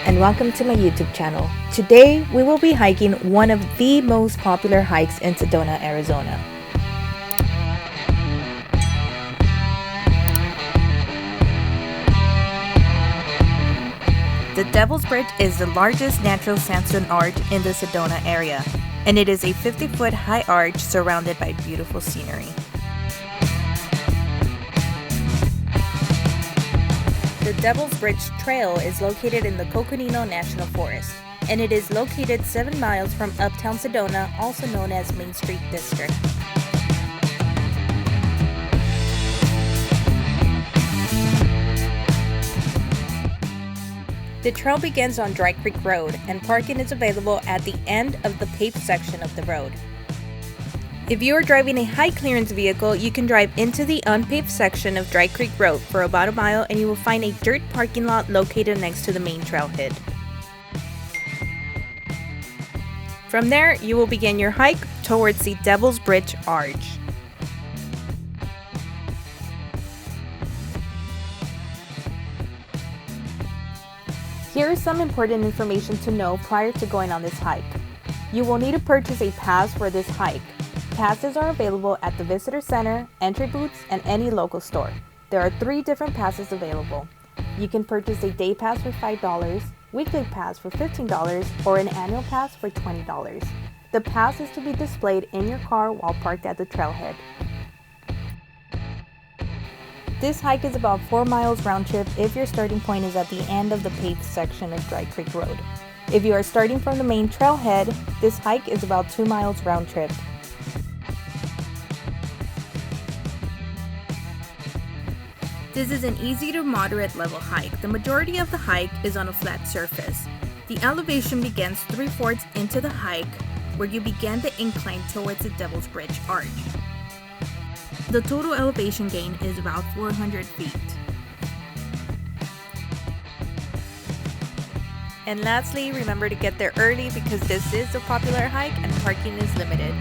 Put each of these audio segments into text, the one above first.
and welcome to my YouTube channel. Today we will be hiking one of the most popular hikes in Sedona, Arizona. The Devil's Bridge is the largest natural sandstone arch in the Sedona area, and it is a 50-foot high arch surrounded by beautiful scenery. The Devil's Bridge Trail is located in the Coconino National Forest, and it is located 7 miles from Uptown Sedona, also known as Main Street District. The trail begins on Dry Creek Road, and parking is available at the end of the paved section of the road. If you are driving a high clearance vehicle, you can drive into the unpaved section of Dry Creek Road for about a mile and you will find a dirt parking lot located next to the main trailhead. From there, you will begin your hike towards the Devil's Bridge Arch. Here is some important information to know prior to going on this hike. You will need to purchase a pass for this hike. Passes are available at the Visitor Center, entry booths, and any local store. There are 3 different passes available. You can purchase a day pass for $5, weekly pass for $15, or an annual pass for $20. The pass is to be displayed in your car while parked at the trailhead. This hike is about 4 miles round trip if your starting point is at the end of the paved section of Dry Creek Road. If you are starting from the main trailhead, this hike is about 2 miles round trip. This is an easy to moderate level hike. The majority of the hike is on a flat surface. The elevation begins 3/4 into the hike, where you begin the incline towards the Devil's Bridge Arch. The total elevation gain is about 400 feet. And lastly, remember to get there early because this is a popular hike and parking is limited.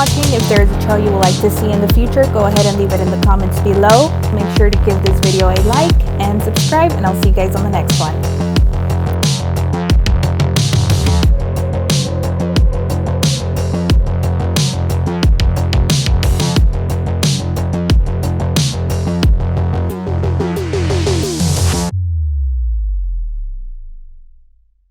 watching. If there is a trail you would like to see in the future, go ahead and leave it in the comments below. Make sure to give this video a like and subscribe, and I'll see you guys on the next one.